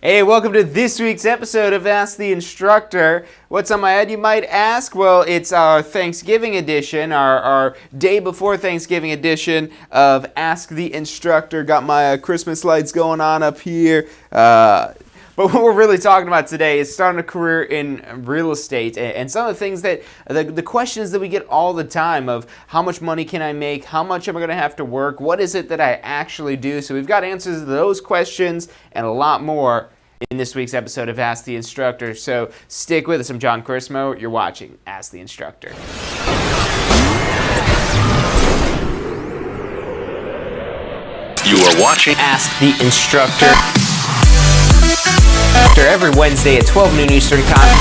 Hey, welcome to this week's episode of Ask the Instructor. What's on my head, you might ask? Well, it's our Thanksgiving edition, our day before Thanksgiving edition of Ask the Instructor. Got my Christmas lights going on up here. But what we're really talking about today is starting a career in real estate and some of the things that, the questions that we get all the time of how much money can I make, how much am I going to have to work, what is it that I actually do? So we've got answers to those questions and a lot more in this week's episode of Ask the Instructor. So stick with us. I'm John Chrismo. You're watching Ask the Instructor. You are watching Ask the Instructor. Every Wednesday at 12 noon Eastern Time.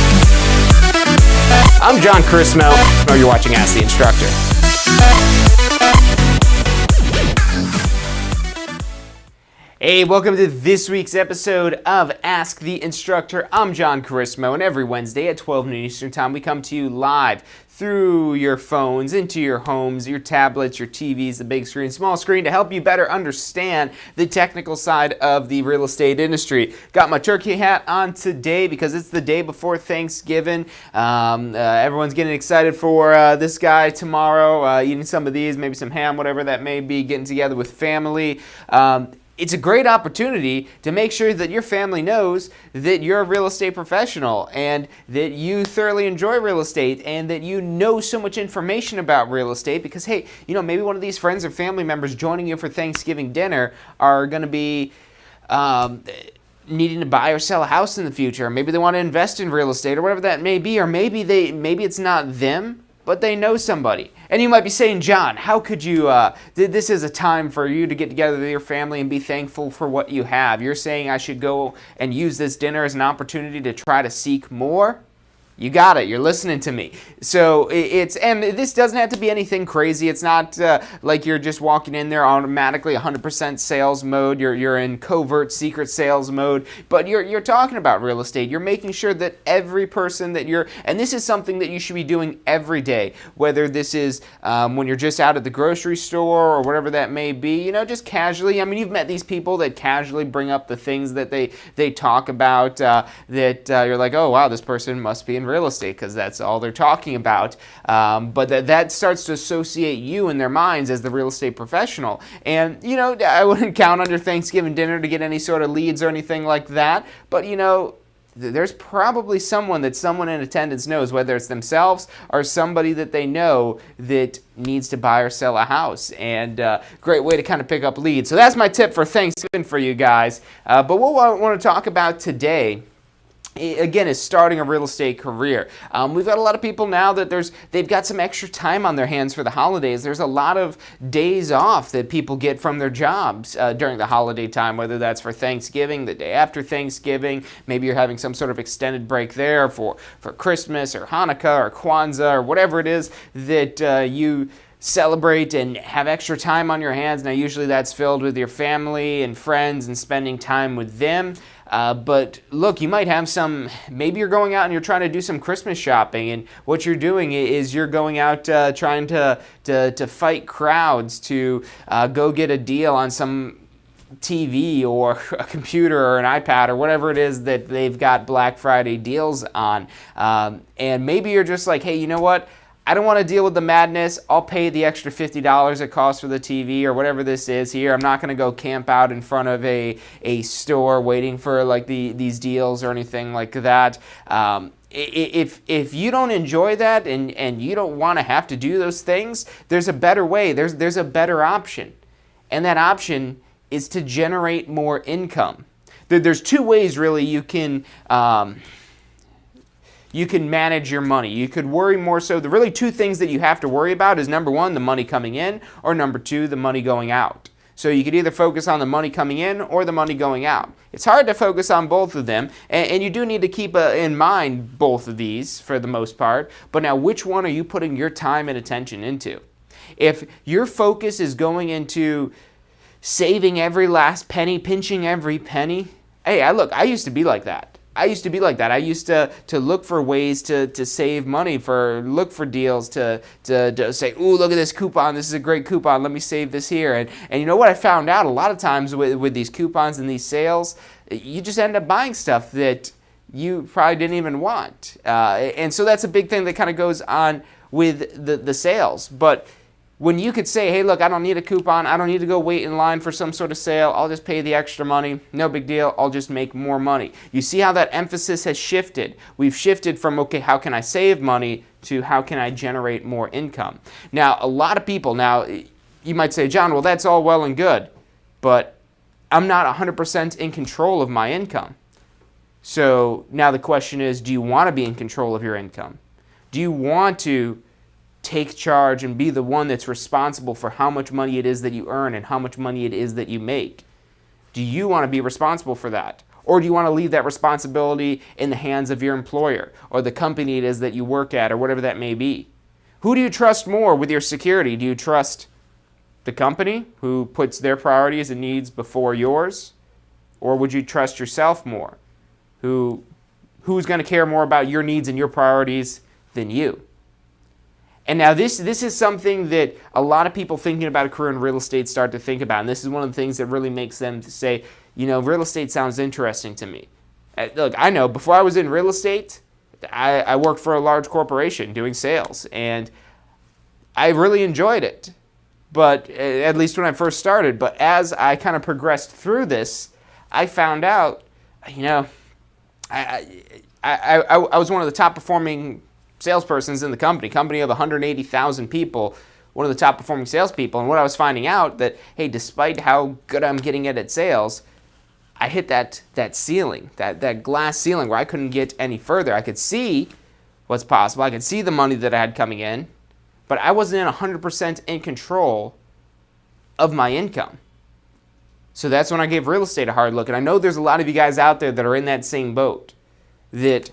I'm John Chrismo. You're watching Ask the Instructor. Hey, welcome to this week's episode of Ask the Instructor. I'm John Chrismo, and every Wednesday at 12 noon Eastern Time, we come to you live through your phones, into your homes, your tablets, your TVs, the big screen, small screen, to help you better understand the technical side of the real estate industry. Got my turkey hat on today because it's the day before Thanksgiving. Everyone's getting excited for this guy tomorrow, eating some of these, maybe some ham, whatever that may be, getting together with family. It's a great opportunity to make sure that your family knows that you're a real estate professional and that you thoroughly enjoy real estate and that you know so much information about real estate because, hey, maybe one of these friends or family members joining you for Thanksgiving dinner are going to be needing to buy or sell a house in the future. Or maybe they want to invest in real estate or whatever that may be. Or maybe it's not them, but they know somebody. And you might be saying, John, how could you, this is a time for you to get together with your family and be thankful for what you have. You're saying I should go and use this dinner as an opportunity to try to seek more? You got it. You're listening to me. So and this doesn't have to be anything crazy. It's not like you're just walking in there automatically 100% sales mode. You're in covert secret sales mode. But you're talking about real estate. You're making sure that every person that and this is something that you should be doing every day. Whether this is when you're just out at the grocery store or whatever that may be. Just casually. I mean, you've met these people that casually bring up the things that they talk about that you're like, oh wow, this person must be in real estate because that's all they're talking about. But that starts to associate you in their minds as the real estate professional. And, I wouldn't count on your Thanksgiving dinner to get any sort of leads or anything like that. But, there's probably someone in attendance knows, whether it's themselves or somebody that they know that needs to buy or sell a house. And great way to kind of pick up leads. So that's my tip for Thanksgiving for you guys. But what I want to talk about today, again, is starting a real estate career. We've got a lot of people now that they've got some extra time on their hands for the holidays. There's a lot of days off that people get from their jobs during the holiday time, whether that's for Thanksgiving, the day after Thanksgiving. Maybe you're having some sort of extended break there for Christmas or Hanukkah or Kwanzaa or whatever it is that you celebrate and have extra time on your hands. Now, usually that's filled with your family and friends and spending time with them. But look, you might have maybe you're going out and you're trying to do some Christmas shopping, and what you're doing is you're going out trying to fight crowds to go get a deal on some TV or a computer or an iPad or whatever it is that they've got Black Friday deals on. And maybe you're just like, hey, you know what? I don't want to deal with the madness. I'll pay the extra $50 it costs for the TV or whatever this is here. I'm not going to go camp out in front of a store waiting for like these deals or anything like that. If you don't enjoy that and you don't want to have to do those things, there's a better way. There's a better option. And that option is to generate more income. There's two ways really you can manage your money. You could worry more so. The really two things that you have to worry about is number one, the money coming in, or number two, the money going out. So you could either focus on the money coming in or the money going out. It's hard to focus on both of them, and you do need to keep in mind both of these for the most part. But now, which one are you putting your time and attention into? If your focus is going into saving every last penny, pinching every penny, hey, I used to be like that. I used to look for ways to save money, look for deals, to say, ooh, look at this coupon. This is a great coupon. Let me save this here. And you know what I found out a lot of times with these coupons and these sales? you just end up buying stuff that you probably didn't even want. And so that's a big thing that kind of goes on with the sales. But when you could say, hey, look, I don't need a coupon. I don't need to go wait in line for some sort of sale. I'll just pay the extra money. No big deal. I'll just make more money. You see how that emphasis has shifted. We've shifted from, okay, how can I save money to how can I generate more income? Now, a lot of people, now, you might say, John, well, that's all well and good, but I'm not 100% in control of my income. So now the question is, do you want to be in control of your income? Do you want to take charge and be the one that's responsible for how much money it is that you earn and how much money it is that you make? Do you want to be responsible for that? Or do you want to leave that responsibility in the hands of your employer or the company it is that you work at or whatever that may be? Who do you trust more with your security? Do you trust the company who puts their priorities and needs before yours? Or would you trust yourself more? Who's going to care more about your needs and your priorities than you? And now this is something that a lot of people thinking about a career in real estate start to think about. And this is one of the things that really makes them say, real estate sounds interesting to me. Look, I know before I was in real estate, I worked for a large corporation doing sales. And I really enjoyed it. But at least when I first started. But as I kind of progressed through this, I found out, I was one of the top performing salespersons in the company of 180,000 people, one of the top performing salespeople. And what I was finding out that, hey, despite how good I'm getting at sales, I hit that ceiling, that glass ceiling where I couldn't get any further. I could see what's possible. I could see the money that I had coming in, but I wasn't 100% in control of my income. So that's when I gave real estate a hard look. And I know there's a lot of you guys out there that are in that same boat, that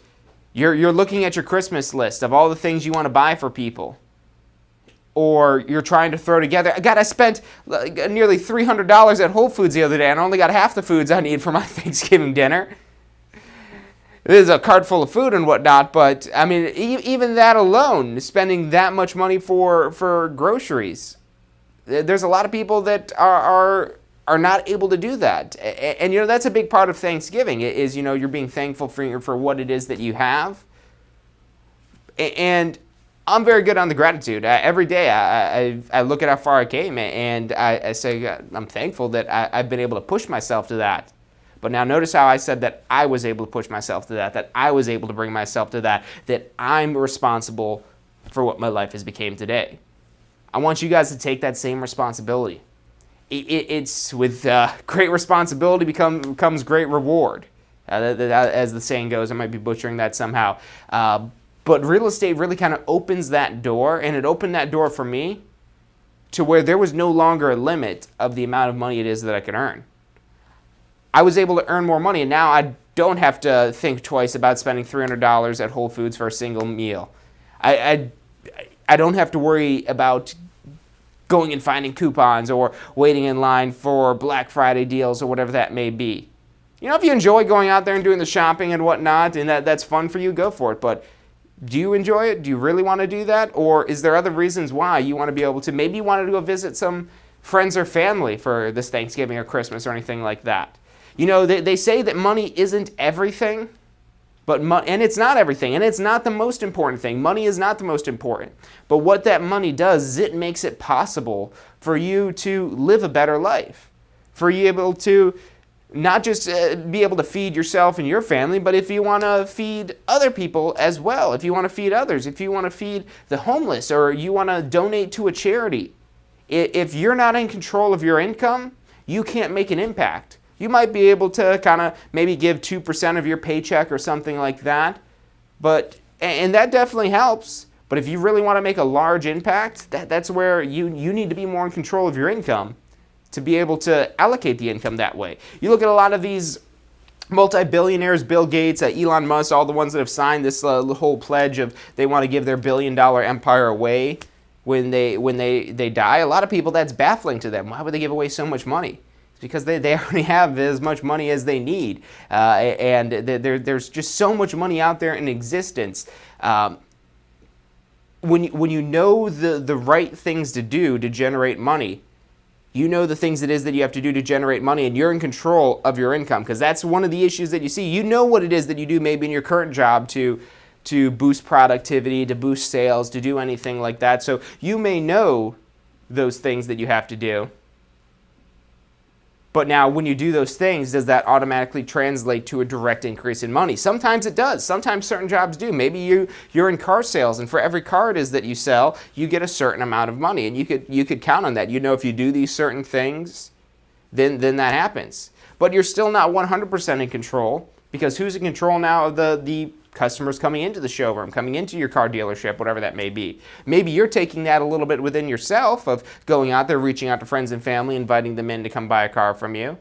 you're looking at your Christmas list of all the things you want to buy for people, or you're trying to throw together. God, I spent nearly $300 at Whole Foods the other day, and I only got half the foods I need for my Thanksgiving dinner. There's a cart full of food and whatnot, but I mean, even that alone, spending that much money for groceries, there's a lot of people that are not able to do that. And that's a big part of Thanksgiving is, you're being thankful for what it is that you have. And I'm very good on the gratitude. Every day I look at how far I came, and I say I'm thankful that I've been able to push myself to that. But now notice how I said that I was able to push myself to that I was able to bring myself to that I'm responsible for what my life has become today. I want you guys to take that same responsibility. It's with great responsibility comes great reward. As the saying goes, I might be butchering that somehow. But real estate really kind of opens that door, and it opened that door for me to where there was no longer a limit of the amount of money it is that I could earn. I was able to earn more money, and now I don't have to think twice about spending $300 at Whole Foods for a single meal. I don't have to worry about going and finding coupons or waiting in line for Black Friday deals or whatever that may be. If you enjoy going out there and doing the shopping and whatnot, and that's fun for you, go for it. But do you enjoy it? Do you really want to do that? Or is there other reasons why you want to be able to, maybe you wanted to go visit some friends or family for this Thanksgiving or Christmas or anything like that? They say that money isn't everything, and it's not everything, and it's not the most important thing. Money is not the most important. But what that money does is it makes it possible for you to live a better life, for you able to not just be able to feed yourself and your family, but if you want to feed other people as well, if you want to feed others, if you want to feed the homeless, or you want to donate to a charity. If you're not in control of your income, you can't make an impact. You might be able to kind of maybe give 2% of your paycheck or something like that, and that definitely helps. But if you really want to make a large impact, that's where you need to be more in control of your income to be able to allocate the income that way. You look at a lot of these multi-billionaires, Bill Gates, Elon Musk, all the ones that have signed this whole pledge of they want to give their billion-dollar empire away when they die. A lot of people, that's baffling to them. Why would they give away so much money? It's because they already have as much money as they need. And there's just so much money out there in existence. When you know the right things to do to generate money, You know the things it is that you have to do to generate money, and you're in control of your income, because that's one of the issues that you see. You know what it is that you do maybe in your current job to boost productivity, to boost sales, to do anything like that. So you may know those things that you have to do. But now when you do those things, does that automatically translate to a direct increase in money? Sometimes it does. Sometimes certain jobs do. Maybe you're in car sales, and for every car it is that you sell, you get a certain amount of money, and you could count on that. You know, if you do these certain things, then that happens. But you're still not 100% in control, because who's in control now of the customers coming into the showroom, coming into your car dealership, whatever that may be. Maybe you're taking that a little bit within yourself of going out there, reaching out to friends and family, inviting them in to come buy a car from you.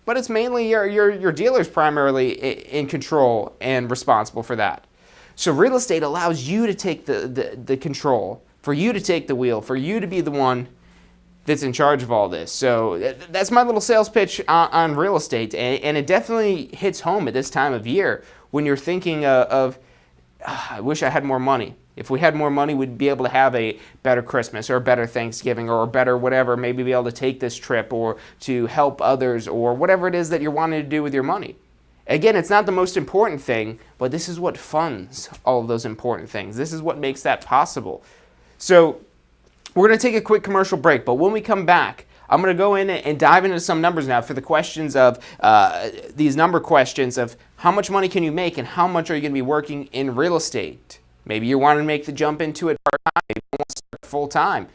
But it's mainly your dealers primarily in control and responsible for that. So real estate allows you to take the control, for you to take the wheel, for you to be the one that's in charge of all this. So that's my little sales pitch on real estate, and it definitely hits home at this time of year when you're thinking I wish I had more money. If we had more money, we'd be able to have a better Christmas or a better Thanksgiving or a better whatever, maybe be able to take this trip or to help others or whatever it is that you're wanting to do with your money. Again, it's not the most important thing, but this is what funds all of those important things. This is what makes that possible. So we're going to take a quick commercial break, but when we come back, I'm going to go in and dive into some numbers now for the questions of these number questions of how much money can you make and how much are you going to be working in real estate. Maybe you want to make the jump into it part-time, maybe you want to start full-time.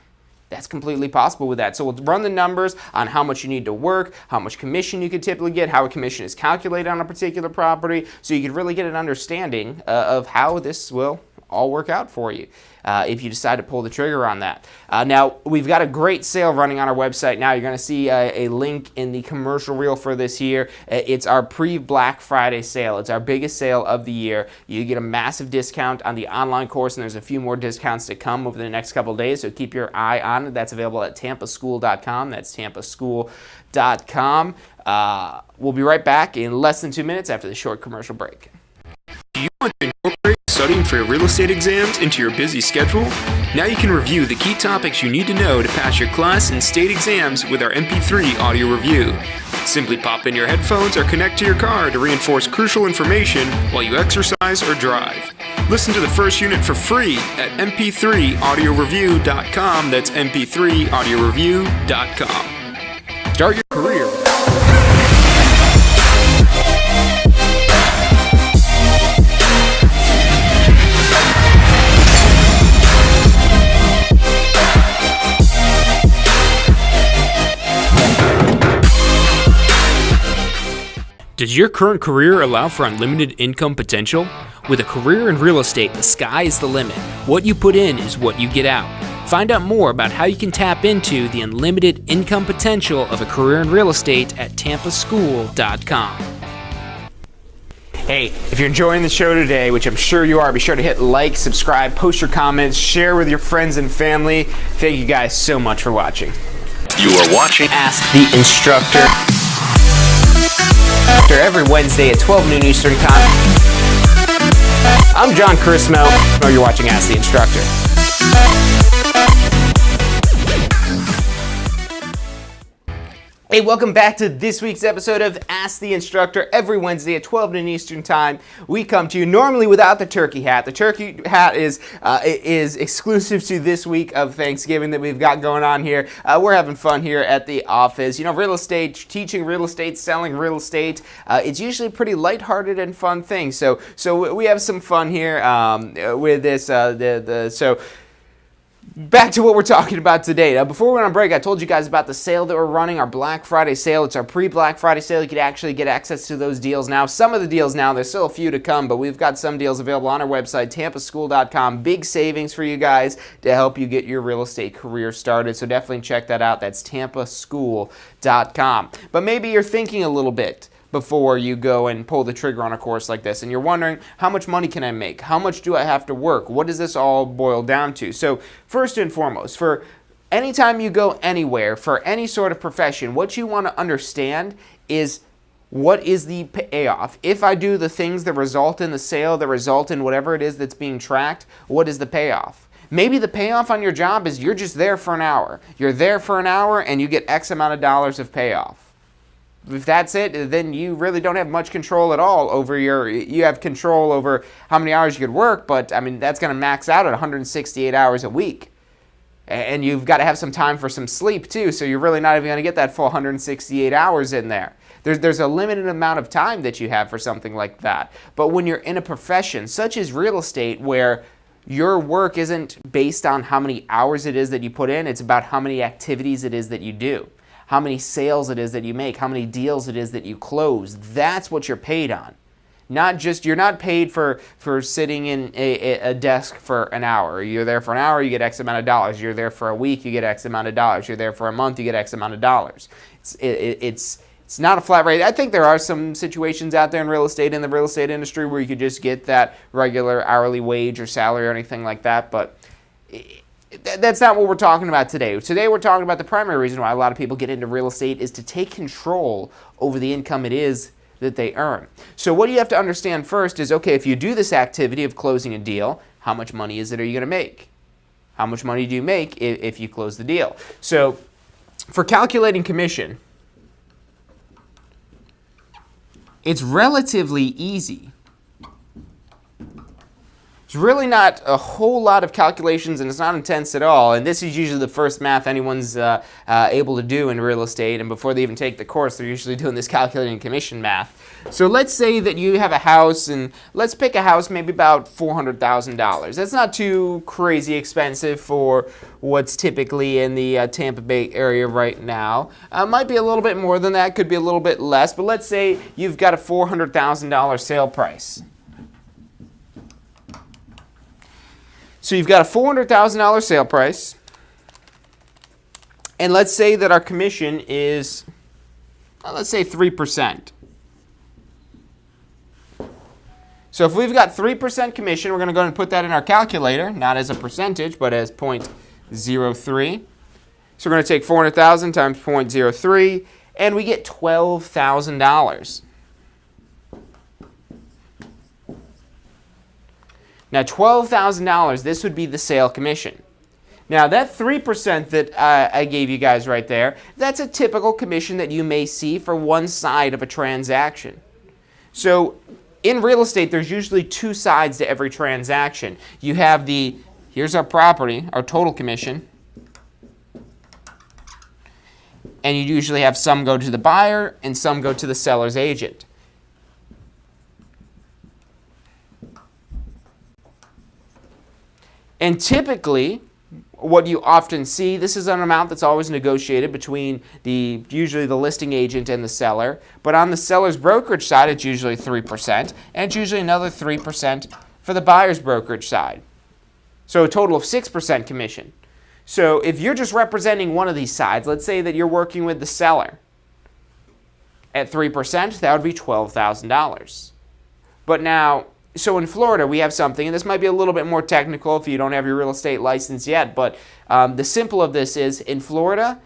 That's completely possible with that. So we'll run the numbers on how much you need to work, how much commission you could typically get, how a commission is calculated on a particular property, so you can really get an understanding of how this will all work out for you if you decide to pull the trigger on that. Now, we've got a great sale running on our website now. You're going to see a link in the commercial reel for this year. It's our pre-Black Friday sale. It's our biggest sale of the year. You get a massive discount on the online course, and there's a few more discounts to come over the next couple of days, so keep your eye on it. That's available at tampaschool.com. That's tampaschool.com. We'll be right back in less than 2 minutes after the short commercial break. Do you want to incorporate studying for your real estate exams into your busy schedule? Now you can review the key topics you need to know to pass your class and state exams with our MP3 audio review. Simply pop in your headphones or connect to your car to reinforce crucial information while you exercise or drive. Listen to the first unit for free at mp3audioreview.com. That's mp3audioreview.com. Start your career. Does your current career allow for unlimited income potential? With a career in real estate, the sky is the limit. What you put in is what you get out. Find out more about how you can tap into the unlimited income potential of a career in real estate at tampaschool.com. Hey, if you're enjoying the show today, which I'm sure you are, be sure to hit like, subscribe, post your comments, share with your friends and family. Thank you guys so much for watching. You are watching Ask the Instructor. Every Wednesday at 12 noon Eastern Time. I'm John Chrismo. You're watching Ask the Instructor. Hey, welcome back to this week's episode of Ask the Instructor. Every Wednesday at 12 noon Eastern Time, we come to you normally without the turkey hat. The turkey hat is exclusive to this week of Thanksgiving that we've got going on here. We're having fun here at the office. You know, real estate, teaching real estate, selling real estate, it's usually a pretty lighthearted and fun thing. So we have some fun here with this. So back to what we're talking about today. Now, before we went on break, I told you guys about the sale that we're running, our Black Friday sale. It's our pre-Black Friday sale. You can actually get access to those deals now. Some of the deals now, there's still a few to come, but we've got some deals available on our website, tampaschool.com. Big savings for you guys to help you get your real estate career started, so definitely check that out. That's tampaschool.com. But maybe you're thinking a little bit before you go and pull the trigger on a course like this, and you're wondering, how much money can I make? How much do I have to work? What does this all boil down to? So first and foremost, for anytime you go anywhere, for any sort of profession, what you want to understand is, what is the payoff? If I do the things that result in the sale, that result in whatever it is that's being tracked, what is the payoff? Maybe the payoff on your job is you're just there for an hour. You're there for an hour and you get X amount of dollars of payoff. If that's it, then you really don't have much control at all over you have control over how many hours you could work, but I mean, that's going to max out at 168 hours a week. And you've got to have some time for some sleep too, so you're really not even going to get that full 168 hours in there. There's a limited amount of time that you have for something like that. But when you're in a profession such as real estate, where your work isn't based on how many hours it is that you put in, it's about how many activities it is that you do, how many sales it is that you make, how many deals it is that you close. That's what you're paid on. You're not paid for sitting in a desk for an hour. You're there for an hour, you get X amount of dollars. You're there for a week, you get X amount of dollars. You're there for a month, you get X amount of dollars. It's not a flat rate. I think there are some situations out there in the real estate industry, where you could just get that regular hourly wage or salary or anything like that, but that's not what we're talking about today. Today we're talking about the primary reason why a lot of people get into real estate is to take control over the income it is that they earn. So what you have to understand first is, okay, if you do this activity of closing a deal, how much money are you going to make? How much money do you make if you close the deal? So for calculating commission, it's relatively easy. It's really not a whole lot of calculations, and it's not intense at all. And this is usually the first math anyone's able to do in real estate. And before they even take the course, they're usually doing this calculating commission math. So let's say that you have a house, and let's pick a house maybe about $400,000. That's not too crazy expensive for what's typically in the Tampa Bay area right now. Might be a little bit more than that, could be a little bit less. But let's say you've got a $400,000 sale price. So you've got a $400,000 sale price, and let's say that our commission is, let's say 3%. So if we've got 3% commission, we're going to go ahead and put that in our calculator, not as a percentage, but as 0.03. So we're going to take 400,000 times 0.03, and we get $12,000. Now, $12,000, this would be the sale commission. Now, that 3% that I gave you guys right there, that's a typical commission that you may see for one side of a transaction. So, in real estate, there's usually two sides to every transaction. You have here's our property, our total commission, and you usually have some go to the buyer and some go to the seller's agent. And typically, what you often see, this is an amount that's always negotiated between usually the listing agent and the seller. But on the seller's brokerage side, it's usually 3%, and it's usually another 3% for the buyer's brokerage side. So a total of 6% commission. So if you're just representing one of these sides, let's say that you're working with the seller at 3%, that would be $12,000. But now, so in Florida, we have something, and this might be a little bit more technical if you don't have your real estate license yet, but the simple of this is, in Florida,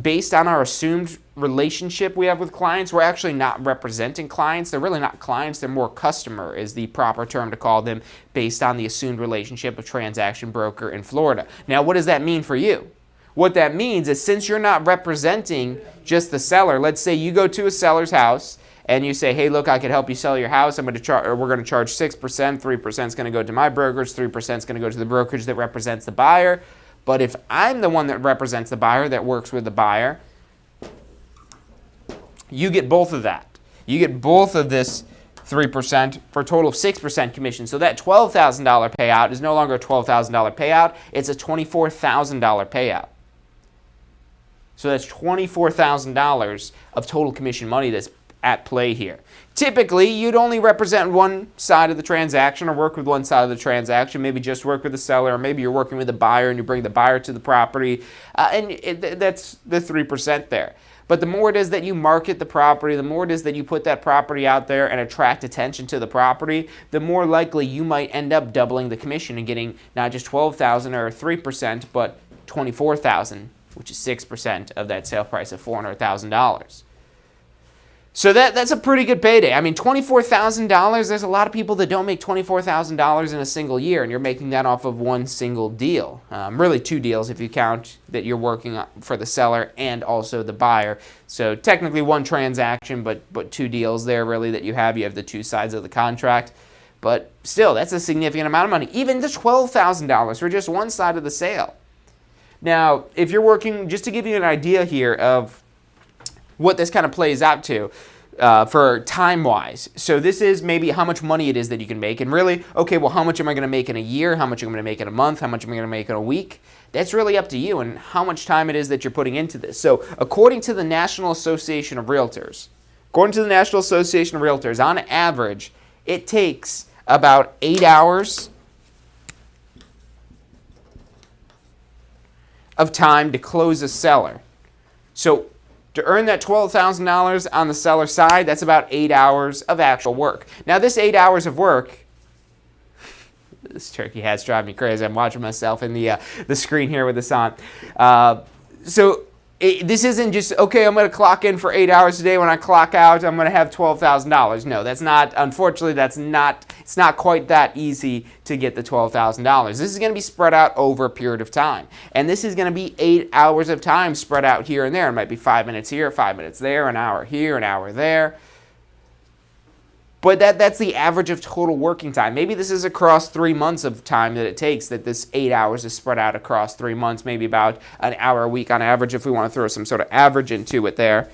based on our assumed relationship we have with clients, we're actually not representing clients. They're really not clients. They're more customer is the proper term to call them, based on the assumed relationship of transaction broker in Florida. Now, what does that mean for you? What that means is, since you're not representing just the seller, let's say you go to a seller's house, and you say, hey, look, I could help you sell your house. we're going to charge 6%. 3% is going to go to my brokerage. 3% is going to go to the brokerage that represents the buyer. But if I'm the one that represents the buyer, that works with the buyer, you get both of that. You get both of this 3% for a total of 6% commission. So that $12,000 payout is no longer a $12,000 payout. It's a $24,000 payout. So that's $24,000 of total commission money that's at play here. Typically, you'd only represent one side of the transaction or work with one side of the transaction, maybe just work with the seller, or maybe you're working with the buyer and you bring the buyer to the property, that's the 3% there. But the more it is that you market the property, the more it is that you put that property out there and attract attention to the property, the more likely you might end up doubling the commission and getting not just $12,000 or 3%, but $24,000, which is 6% of that sale price of $400,000. So that's a pretty good payday. I mean, $24,000, there's a lot of people that don't make $24,000 in a single year, and you're making that off of one single deal. Really two deals if you count that you're working for the seller and also the buyer. So technically one transaction, but two deals there really that you have. You have the two sides of the contract. But still, that's a significant amount of money. Even the $12,000 for just one side of the sale. Now, if you're working, just to give you an idea here of what this kind of plays out to for time-wise. So this is maybe how much money it is that you can make. And really, okay, well, how much am I going to make in a year? How much am I going to make in a month? How much am I going to make in a week? That's really up to you and how much time it is that you're putting into this. So according to the National Association of Realtors, on average, it takes about 8 hours of time to close a seller. So to earn that $12,000 on the seller side, that's about 8 hours of actual work. Now, this 8 hours of work, this turkey hat's driving me crazy. I'm watching myself in the screen here with this on. This isn't just, okay, I'm going to clock in for 8 hours a day. When I clock out, I'm going to have $12,000. No, that's not, unfortunately, it's not quite that easy to get the $12,000. This is going to be spread out over a period of time. And this is going to be 8 hours of time spread out here and there. It might be 5 minutes here, 5 minutes there, an hour here, an hour there. But that's the average of total working time. Maybe this is across 3 months of time that it takes, that this 8 hours is spread out across 3 months, maybe about an hour a week on average if we want to throw some sort of average into it there.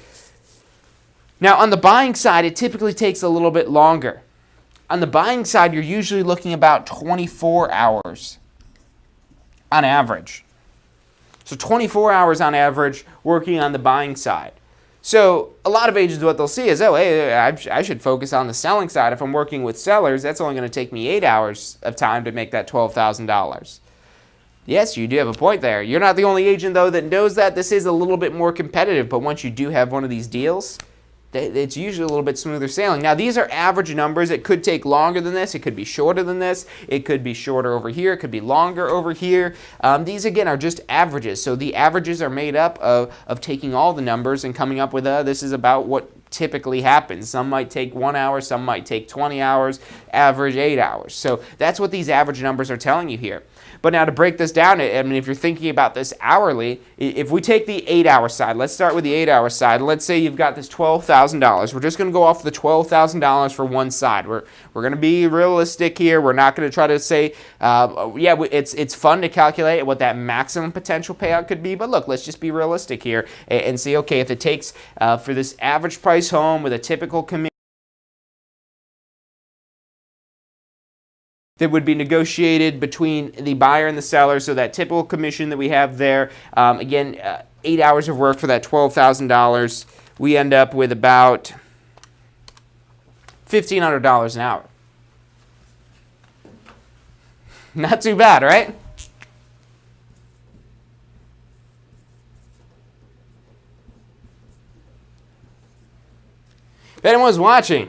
Now, on the buying side, it typically takes a little bit longer. On the buying side, you're usually looking about 24 hours on average. So 24 hours on average working on the buying side. So a lot of agents, what they'll see is, oh, hey, I should focus on the selling side. If I'm working with sellers, that's only going to take me 8 hours of time to make that $12,000. Yes, you do have a point there. You're not the only agent, though, that knows that. This is a little bit more competitive, but once you do have one of these deals, it's usually a little bit smoother sailing. Now, these are average numbers. It could take longer than this. It could be shorter than this. It could be shorter over here. It could be longer over here. These, again, are just averages. So the averages are made up of taking all the numbers and coming up with this is about what typically happens. Some might take 1 hour. Some might take 20 hours. Average 8 hours. So that's what these average numbers are telling you here. But now to break this down, I mean, if you're thinking about this hourly, if we take the 8 hour side, let's start with the 8 hour side. Let's say you've got this $12,000. We're just going to go off the $12,000 for one side. We're going to be realistic here. We're not going to try to say, it's fun to calculate what that maximum potential payout could be. But look, let's just be realistic here and see, okay, if it takes for this average price home with a typical commission that would be negotiated between the buyer and the seller, so that typical commission that we have there, 8 hours of work for that $12,000, we end up with about $1,500 an hour. Not too bad, right? If anyone's watching,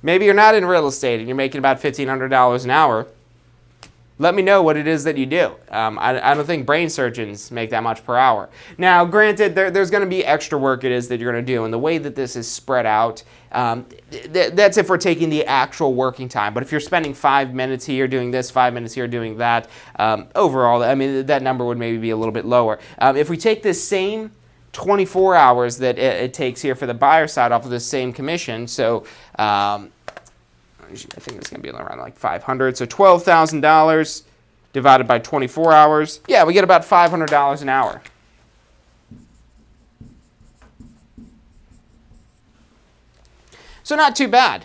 maybe you're not in real estate and you're making about $1,500 an hour. Let me know what it is that you do. I don't think brain surgeons make that much per hour. Now, granted, there's going to be extra work it is that you're going to do, and the way that this is spread out, that's if we're taking the actual working time. But if you're spending 5 minutes here doing this, 5 minutes here doing that, overall, I mean, that number would maybe be a little bit lower. If we take this same 24 hours that it takes here for the buyer side off of the same commission. So I think it's going to be around like 500. So $12,000 divided by 24 hours. Yeah, we get about $500 an hour. So not too bad.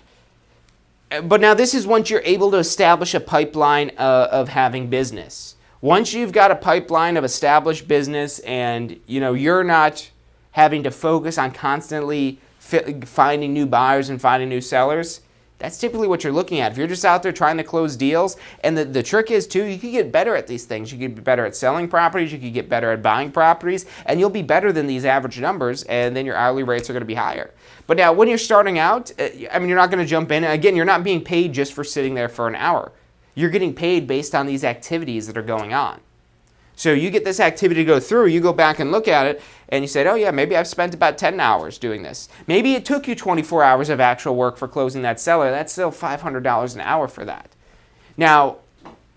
But now this is once you're able to establish a pipeline of having business. Once you've got a pipeline of established business and you're not having to focus on constantly finding new buyers and finding new sellers, that's typically what you're looking at. If you're just out there trying to close deals, and the trick is too, you can get better at these things. You can get better at selling properties, you can get better at buying properties, and you'll be better than these average numbers, and then your hourly rates are going to be higher. But now when you're starting out, you're not going to jump in. Again, you're not being paid just for sitting there for an hour. You're getting paid based on these activities that are going on. So you get this activity to go through, you go back and look at it, and you said, oh yeah, maybe I've spent about 10 hours doing this. Maybe it took you 24 hours of actual work for closing that seller. That's still $500 an hour for that. Now,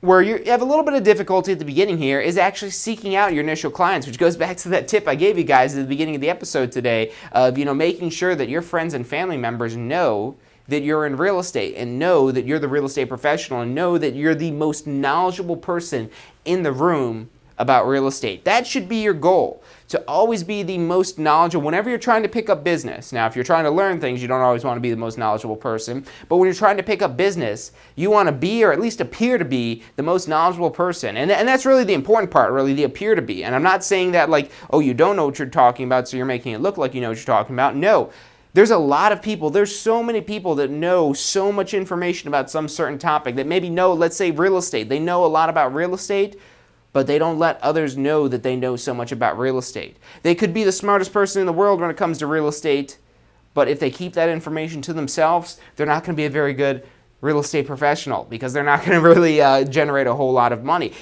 where you have a little bit of difficulty at the beginning here is actually seeking out your initial clients, which goes back to that tip I gave you guys at the beginning of the episode today of, making sure that your friends and family members know that you're in real estate and know that you're the real estate professional and know that you're the most knowledgeable person in the room about real estate. That should be your goal, to always be the most knowledgeable whenever you're trying to pick up business. Now, if you're trying to learn things, you don't always want to be the most knowledgeable person, but when you're trying to pick up business, you want to be, or at least appear to be, the most knowledgeable person. And that's really the important part, really, the appear to be. And I'm not saying that like, oh, you don't know what you're talking about, so you're making it look like you know what you're talking about. No. There's a lot of people, there's so many people that know so much information about some certain topic that maybe know, let's say, real estate. They know a lot about real estate, but they don't let others know that they know so much about real estate. They could be the smartest person in the world when it comes to real estate, but if they keep that information to themselves, they're not going to be a very good real estate professional because they're not going to really generate a whole lot of money.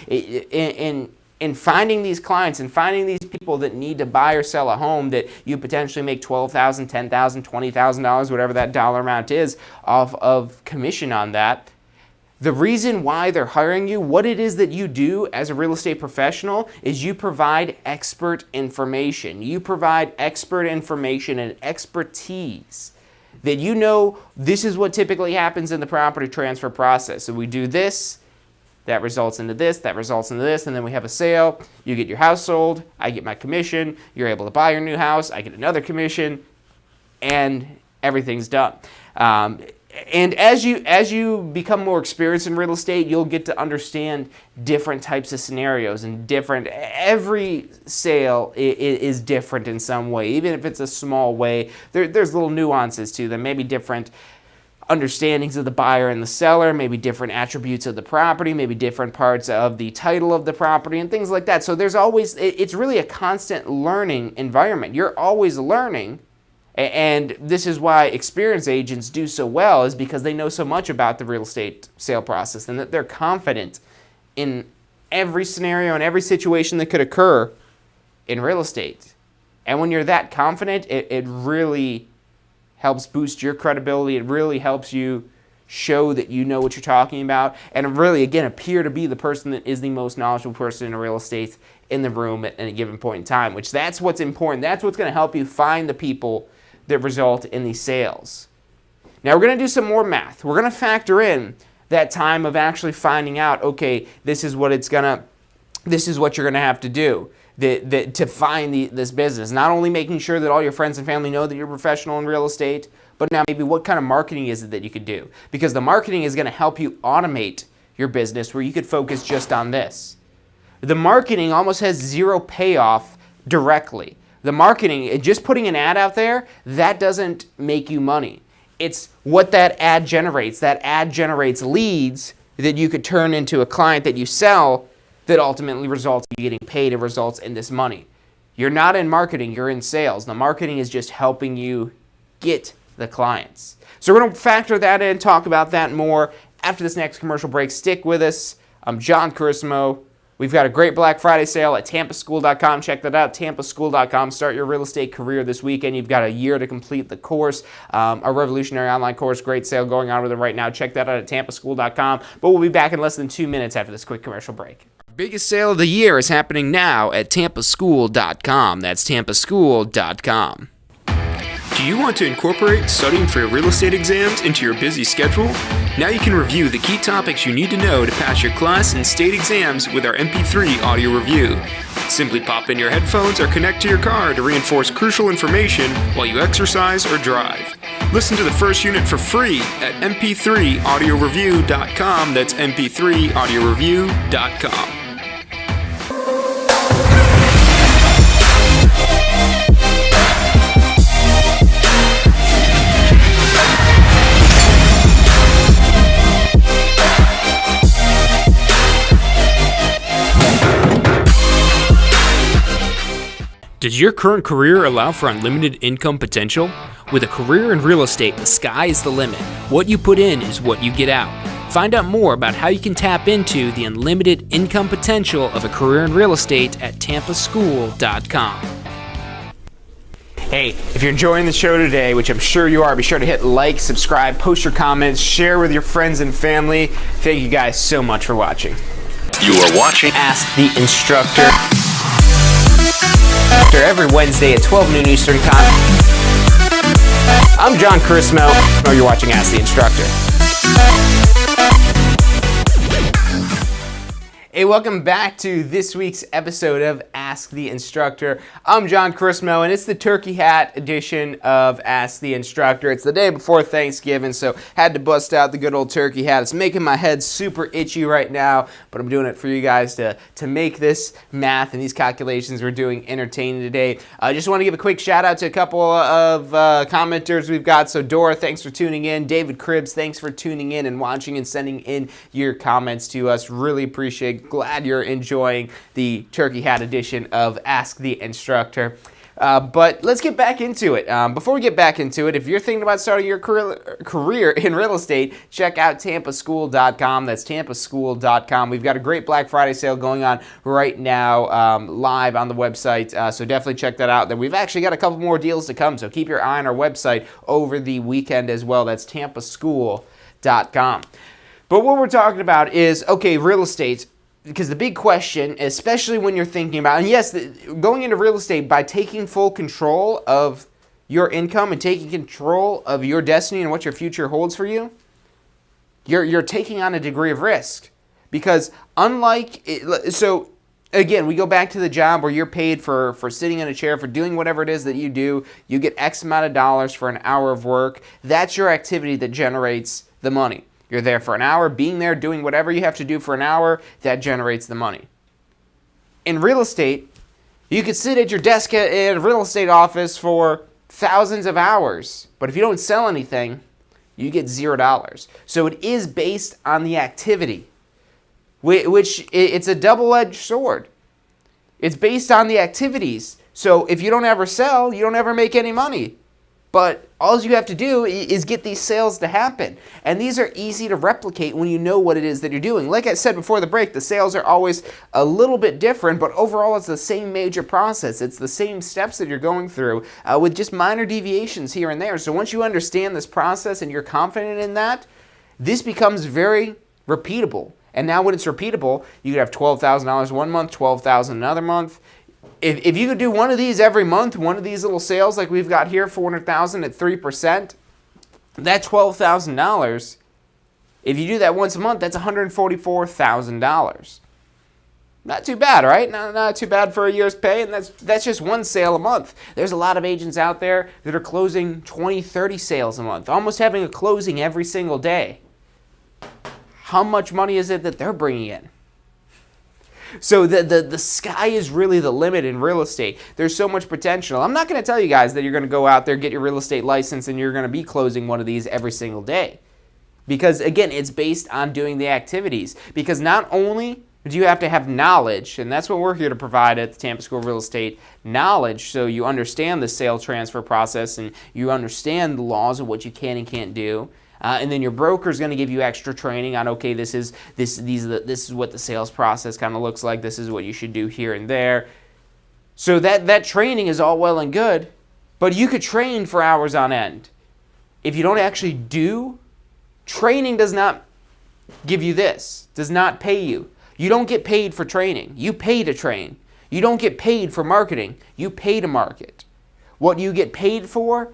In finding these clients and finding these people that need to buy or sell a home that you potentially make $12,000, $10,000, $20,000, whatever that dollar amount is, off of commission on that, the reason why they're hiring you, what it is that you do as a real estate professional, is you provide expert information. You provide expert information and expertise that you know this is what typically happens in the property transfer process. So we do this, that results into this, that results into this, and then we have a sale. You get your house sold, I get my commission, you're able to buy your new house, I get another commission, and everything's done. And as you become more experienced in real estate, you'll get to understand different types of scenarios and every sale is different in some way, even if it's a small way. There's little nuances to them, maybe different understandings of the buyer and the seller, maybe different attributes of the property, maybe different parts of the title of the property and things like that. So there's always, it's really a constant learning environment. You're always learning. And this is why experienced agents do so well, is because they know so much about the real estate sale process and that they're confident in every scenario and every situation that could occur in real estate. And when you're that confident, it really helps boost your credibility. It really helps you show that you know what you're talking about and really, again, appear to be the person that is the most knowledgeable person in real estate in the room at any given point in time, which that's what's important. That's what's going to help you find the people that result in these sales. Now we're going to do some more math. We're going to factor in that time of actually finding out, okay, this is what you're going to have to do to find this business. Not only making sure that all your friends and family know that you're a professional in real estate, but now maybe what kind of marketing is it that you could do? Because the marketing is going to help you automate your business where you could focus just on this. The marketing almost has zero payoff directly. The marketing, just putting an ad out there, that doesn't make you money. It's what that ad generates. That ad generates leads that you could turn into a client that you sell that ultimately results in you getting paid and results in this money. You're not in marketing, you're in sales. The marketing is just helping you get the clients. So we're going to factor that in, talk about that more after this next commercial break. Stick with us. I'm John Carissimo. We've got a great Black Friday sale at tampaschool.com. Check that out, tampaschool.com. Start your real estate career this weekend. You've got a year to complete the course. Our revolutionary online course, great sale going on with it right now. Check that out at tampaschool.com. But we'll be back in less than 2 minutes after this quick commercial break. Our biggest sale of the year is happening now at tampaschool.com. That's tampaschool.com. Do you want to incorporate studying for your real estate exams into your busy schedule? Now you can review the key topics you need to know to pass your class and state exams with our MP3 audio review. Simply pop in your headphones or connect to your car to reinforce crucial information while you exercise or drive. Listen to the first unit for free at mp3audioreview.com. That's mp3audioreview.com. Does your current career allow for unlimited income potential? With a career in real estate, the sky is the limit. What you put in is what you get out. Find out more about how you can tap into the unlimited income potential of a career in real estate at tampaschool.com. Hey, if you're enjoying the show today, which I'm sure you are, be sure to hit like, subscribe, post your comments, share with your friends and family. Thank you guys so much for watching. You are watching Ask the Instructor. Every Wednesday at 12 noon Eastern Time. I'm John Chrismo. Oh, you're watching Ask the Instructor. Hey, welcome back to this week's episode of Ask the Instructor. I'm John Chrismo, and it's the turkey hat edition of Ask the Instructor. It's the day before Thanksgiving, so had to bust out the good old turkey hat. It's making my head super itchy right now, but I'm doing it for you guys to make this math and these calculations we're doing entertaining today. I just want to give a quick shout out to a couple of commenters we've got. So Dora, thanks for tuning in. David Cribbs, thanks for tuning in and watching and sending in your comments to us. Really appreciate it. Glad you're enjoying the turkey hat edition of Ask the Instructor. But let's get back into it. Before we get back into it, if you're thinking about starting your career in real estate, check out tampaschool.com. That's tampaschool.com. We've got a great Black Friday sale going on right now live on the website, so definitely check that out. Then we've actually got a couple more deals to come, so keep your eye on our website over the weekend as well. That's tampaschool.com. But what we're talking about is, okay, real estate. Because the big question, especially when you're thinking about, and yes, going into real estate by taking full control of your income and taking control of your destiny and what your future holds for you, you're taking on a degree of risk. Because so again, we go back to the job where you're paid for sitting in a chair, for doing whatever it is that you do. You get X amount of dollars for an hour of work. That's your activity that generates the money. You're there for an hour, being there, doing whatever you have to do for an hour, that generates the money. In real estate, you could sit at your desk in a real estate office for thousands of hours, but if you don't sell anything, you get $0. So it is based on the activity, which it's a double-edged sword. It's based on the activities. So if you don't ever sell, you don't ever make any money. But all you have to do is get these sales to happen. And these are easy to replicate when you know what it is that you're doing. Like I said before the break, the sales are always a little bit different, but overall it's the same major process. It's the same steps that you're going through with just minor deviations here and there. So once you understand this process and you're confident in that, this becomes very repeatable. And now when it's repeatable, you could have $12,000 one month, $12,000 another month. If you could do one of these every month, one of these little sales like we've got here, $400,000 at 3%, that $12,000, if you do that once a month, that's $144,000. Not too bad, right? Not too bad for a year's pay, and that's just one sale a month. There's a lot of agents out there that are closing 20, 30 sales a month, almost having a closing every single day. How much money is it that they're bringing in? So the sky is really the limit in real estate. There's so much potential. I'm not going to tell you guys that you're going to go out there, get your real estate license, and you're going to be closing one of these every single day. Because, again, it's based on doing the activities. Because not only do you have to have knowledge, and that's what we're here to provide at the Tampa School of Real Estate, knowledge, so you understand the sale transfer process and you understand the laws of what you can and can't do. And then your broker is going to give you extra training on, okay, this is what the sales process kind of looks like. This is what you should do here and there. So that training is all well and good, but you could train for hours on end. If you don't actually do, training does not give you this, does not pay you. You don't get paid for training. You pay to train. You don't get paid for marketing. You pay to market. What you get paid for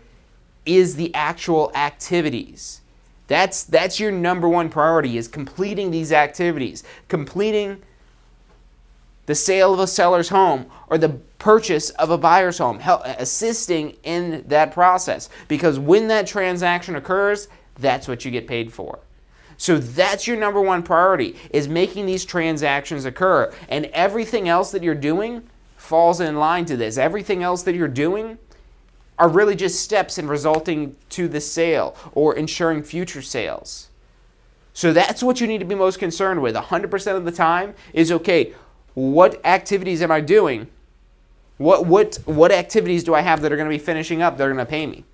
is the actual activities. That's your number one priority, is completing these activities, completing the sale of a seller's home or the purchase of a buyer's home, assisting in that process. Because when that transaction occurs, that's what you get paid for. So that's your number one priority, is making these transactions occur. And everything else that you're doing falls in line to this. Everything else that you're doing are really just steps in resulting to the sale or ensuring future sales. So that's what you need to be most concerned with 100% of the time is, okay, what activities am I doing? What activities do I have that are going to be finishing up that are going to pay me?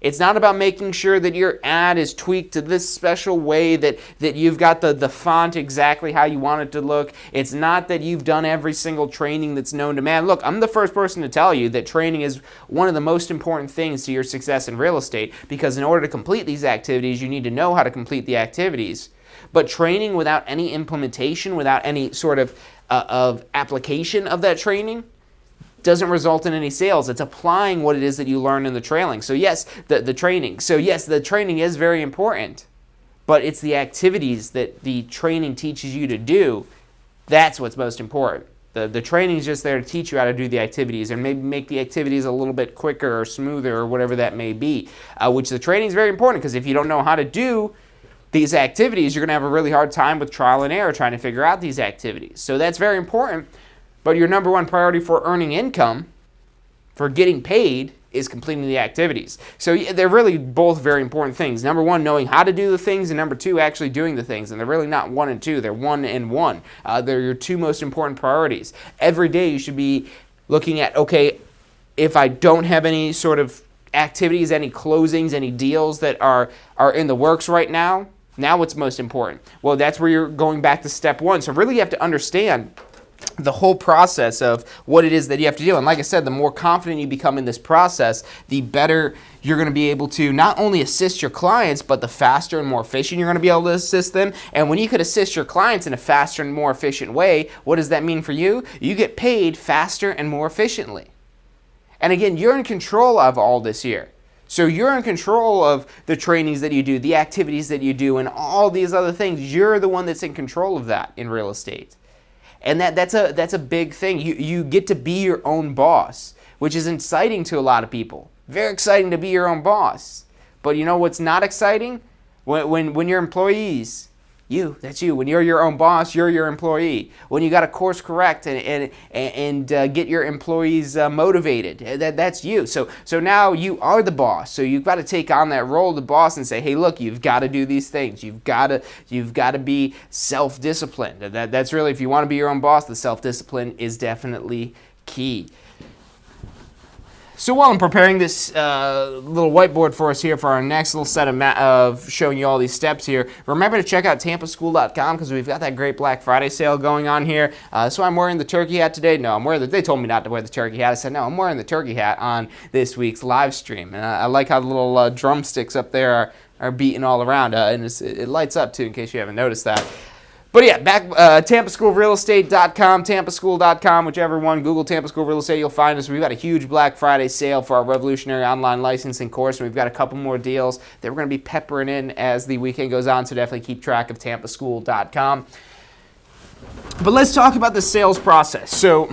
It's not about making sure that your ad is tweaked to this special way, that you've got the font exactly how you want it to look. It's not that you've done every single training that's known to man. Look, I'm the first person to tell you that training is one of the most important things to your success in real estate, because in order to complete these activities, you need to know how to complete the activities. But training without any implementation, without any sort of application of that training, doesn't result in any sales. It's applying what it is that you learn in the training. So yes, the training. So yes, the training is very important, but it's the activities that the training teaches you to do. That's what's most important. The training is just there to teach you how to do the activities, and maybe make the activities a little bit quicker or smoother or whatever that may be, which the training is very important, because if you don't know how to do these activities, you're going to have a really hard time with trial and error trying to figure out these activities. So that's very important. But your number one priority for earning income, for getting paid, is completing the activities. So they're really both very important things. Number one, knowing how to do the things, and number two, actually doing the things. And they're really not one and two. They're one and one. They're your two most important priorities. Every day you should be looking at, okay, if I don't have any sort of activities, any closings, any deals that are in the works right now, what's most important? Well, that's where you're going back to step one. So really you have to understand the whole process of what it is that you have to do. And like I said, the more confident you become in this process, the better you're going to be able to not only assist your clients, but the faster and more efficient you're going to be able to assist them. And when you could assist your clients in a faster and more efficient way, what does that mean for you? You get paid faster and more efficiently. And again, you're in control of all this here. So you're in control of the trainings that you do, the activities that you do, and all these other things. You're the one that's in control of that in real estate. And that's a big thing. You get to be your own boss, which is exciting to a lot of people. Very exciting to be your own boss. But you know what's not exciting? When your employees, that's you. When you're your own boss, you're your employee. When you got to course correct and get your employees motivated, that's you. So now you are the boss. So you've got to take on that role of the boss and say, hey, look, you've got to do these things. You've got to be self-disciplined. That's really, if you want to be your own boss, the self-discipline is definitely key. So while I'm preparing this little whiteboard for us here for our next little set of showing you all these steps here, remember to check out tampaschool.com, because we've got that great Black Friday sale going on here. So I'm wearing the turkey hat today. No, they told me not to wear the turkey hat. I said, no, I'm wearing the turkey hat on this week's live stream. And I like how the little drumsticks up there are beating all around. And it lights up too, in case you haven't noticed that. But yeah, back TampaSchoolRealEstate.com, TampaSchool.com, whichever one. Google Tampa School Real Estate, you'll find us. We've got a huge Black Friday sale for our revolutionary online licensing course, and we've got a couple more deals that we're going to be peppering in as the weekend goes on, so definitely keep track of TampaSchool.com. But let's talk about the sales process. So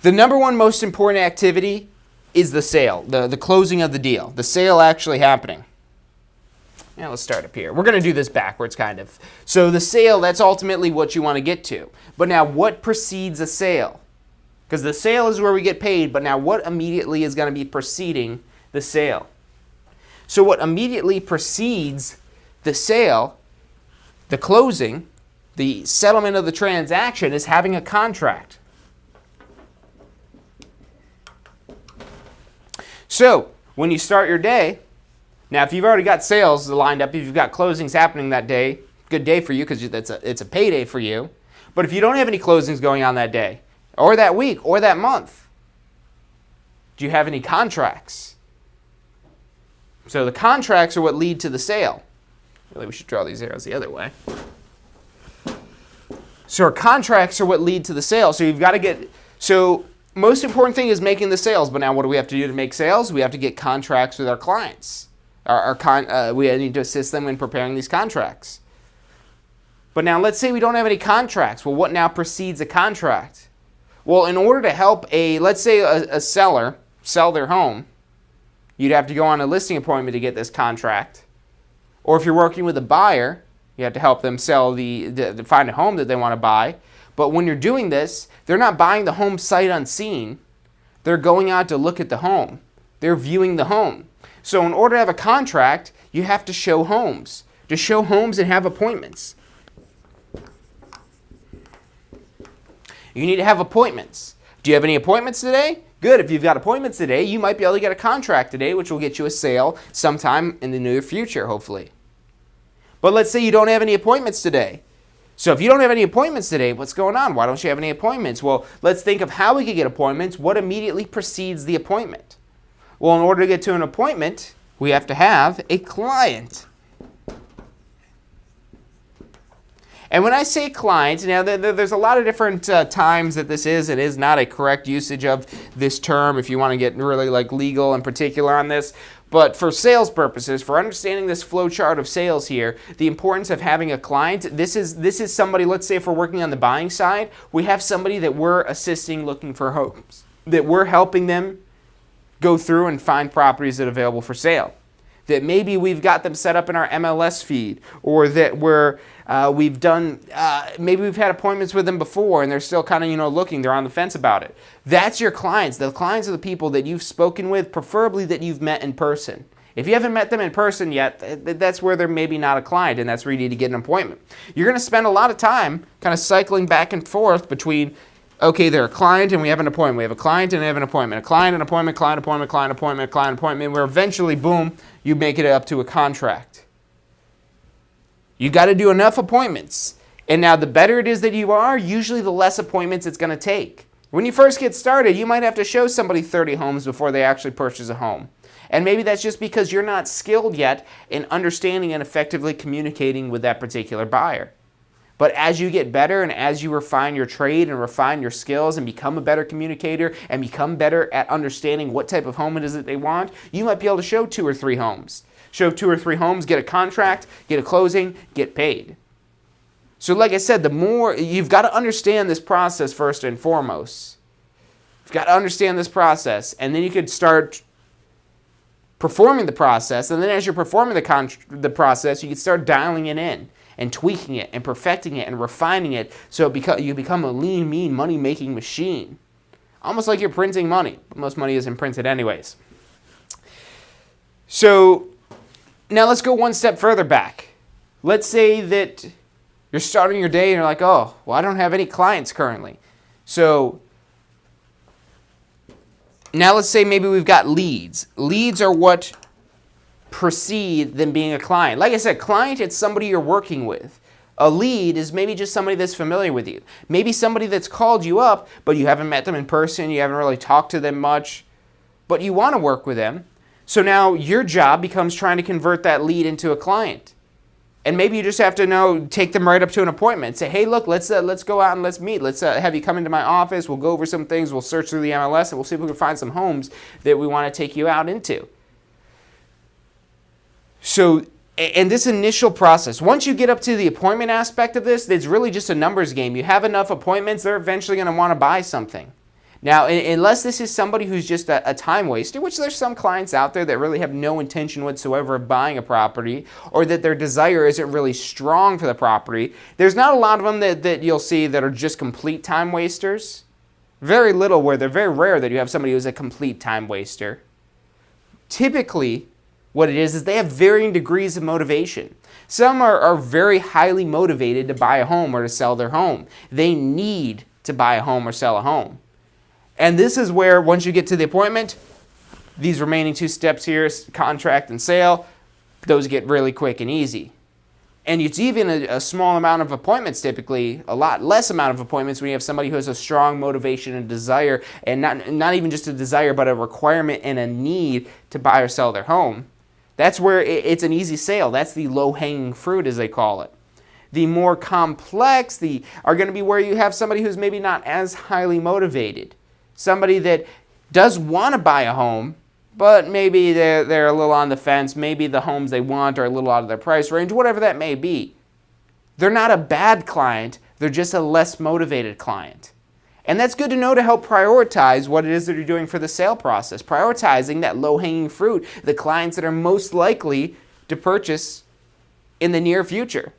the number one most important activity is the sale, the closing of the deal, the sale actually happening. Now let's start up here. We're going to do this backwards, kind of. So the sale, that's ultimately what you want to get to. But now what precedes a sale? Because the sale is where we get paid, but now what immediately is going to be preceding the sale? So what immediately precedes the sale, the closing, the settlement of the transaction, is having a contract. So when you start your day, now, if you've already got sales lined up, if you've got closings happening that day, good day for you, because it's a payday for you. But if you don't have any closings going on that day, or that week, or that month, do you have any contracts? So the contracts are what lead to the sale. Really, we should draw these arrows the other way. So our contracts are what lead to the sale. So you've got to get... So most important thing is making the sales. But now what do we have to do to make sales? We have to get contracts with our clients. We need to assist them in preparing these contracts. But now let's say we don't have any contracts. Well, what now precedes a contract? Well, in order to help let's say a seller sell their home, you'd have to go on a listing appointment to get this contract. Or if you're working with a buyer, you have to help them sell find a home that they want to buy. But when you're doing this, they're not buying the home sight unseen. They're going out to look at the home. They're viewing the home. So in order to have a contract, you have to show homes. To show homes and have appointments. You need to have appointments. Do you have any appointments today? Good. If you've got appointments today, you might be able to get a contract today, which will get you a sale sometime in the near future, hopefully. But let's say you don't have any appointments today. So if you don't have any appointments today, what's going on? Why don't you have any appointments? Well, let's think of how we could get appointments. What immediately precedes the appointment? Well, in order to get to an appointment, we have to have a client. And when I say client, now there's a lot of different times that this is and is not a correct usage of this term if you want to get really like legal and particular on this. But for sales purposes, for understanding this flow chart of sales here, the importance of having a client, this is somebody, let's say if we're working on the buying side, we have somebody that we're assisting looking for homes, that we're helping them go through and find properties that are available for sale. That maybe we've got them set up in our MLS feed, or that maybe we've had appointments with them before and they're still kind of, looking, they're on the fence about it. That's your clients. The clients are the people that you've spoken with, preferably that you've met in person. If you haven't met them in person yet, that's where they're maybe not a client, and that's where you need to get an appointment. You're going to spend a lot of time kind of cycling back and forth between, okay, they're a client and we have an appointment. We have a client and we have an appointment. A client, an appointment, client, appointment, client, appointment, client, appointment, where eventually, boom, you make it up to a contract. You got to do enough appointments. And now the better it is that you are, usually the less appointments it's going to take. When you first get started, you might have to show somebody 30 homes before they actually purchase a home. And maybe that's just because you're not skilled yet in understanding and effectively communicating with that particular buyer. But as you get better and as you refine your trade and refine your skills and become a better communicator and become better at understanding what type of home it is that they want, you might be able to show 2 or 3 homes. Show 2 or 3 homes, get a contract, get a closing, get paid. So like I said, the more, you've got to understand this process first and foremost. You've got to understand this process, and then you could start performing the process, and then as you're performing the process, you can start dialing it in and tweaking it and perfecting it and refining it so you become a lean, mean, money-making machine. Almost like you're printing money, but most money isn't printed anyways. So now let's go one step further back. Let's say that you're starting your day and you're like, oh, well, I don't have any clients currently. So now let's say maybe we've got leads. Leads are what precede them being a client. Like I said, client, it's somebody you're working with. A lead is maybe just somebody that's familiar with you. Maybe somebody that's called you up, but you haven't met them in person, you haven't really talked to them much, but you want to work with them. So now your job becomes trying to convert that lead into a client. And maybe you just have to take them right up to an appointment. Say, hey, look, let's go out and let's meet. Let's have you come into my office. We'll go over some things. We'll search through the MLS, and we'll see if we can find some homes that we want to take you out into. So, and this initial process, once you get up to the appointment aspect of this, it's really just a numbers game. You have enough appointments, they're eventually going to want to buy something. Now, unless this is somebody who's just a time waster, which there's some clients out there that really have no intention whatsoever of buying a property, or that their desire isn't really strong for the property, there's not a lot of them that you'll see that are just complete time wasters. Very little where they're very rare that you have somebody who's a complete time waster. Typically, what it is they have varying degrees of motivation. Some are very highly motivated to buy a home or to sell their home. They need to buy a home or sell a home. And this is where, once you get to the appointment, these remaining 2 steps here, contract and sale, those get really quick and easy. And it's even a small amount of appointments typically, a lot less amount of appointments when you have somebody who has a strong motivation and desire, and not even just a desire, but a requirement and a need to buy or sell their home. That's where it's an easy sale. That's the low-hanging fruit, as they call it. The more complex are going to be where you have somebody who's maybe not as highly motivated. Somebody that does want to buy a home, but maybe they're a little on the fence. Maybe the homes they want are a little out of their price range, whatever that may be. They're not a bad client. They're just a less motivated client. And that's good to know to help prioritize what it is that you're doing for the sale process. Prioritizing that low-hanging fruit, the clients that are most likely to purchase in the near future.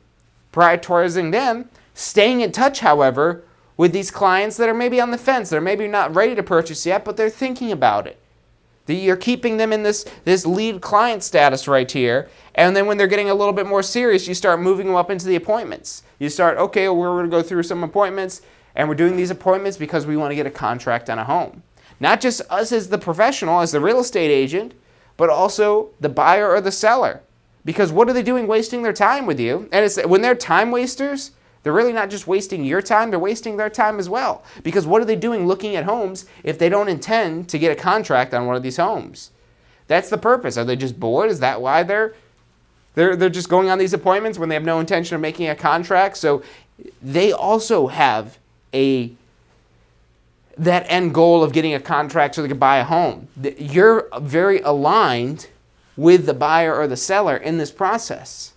Prioritizing them, staying in touch, however, with these clients that are maybe on the fence. They're maybe not ready to purchase yet, but they're thinking about it. You're keeping them in this lead client status right here, and then when they're getting a little bit more serious, you start moving them up into the appointments. You start, okay, well, we're going to go through some appointments, and we're doing these appointments because we want to get a contract on a home. Not just us as the professional, as the real estate agent, but also the buyer or the seller. Because what are they doing wasting their time with you? And it's when they're time wasters, they're really not just wasting your time, they're wasting their time as well. Because what are they doing looking at homes if they don't intend to get a contract on one of these homes? That's the purpose. Are they just bored? Is that why they're just going on these appointments when they have no intention of making a contract? So they also have that end goal of getting a contract so they can buy a home. You're very aligned with the buyer or the seller in this process.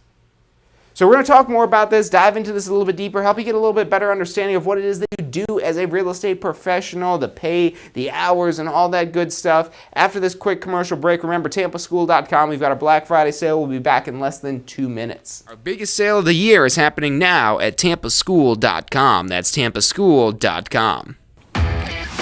So we're going to talk more about this, dive into this a little bit deeper, help you get a little bit better understanding of what it is that you do as a real estate professional, the pay, the hours, and all that good stuff. After this quick commercial break, remember tampaschool.com. We've got a Black Friday sale. We'll be back in less than 2 minutes. Our biggest sale of the year is happening now at tampaschool.com. That's tampaschool.com.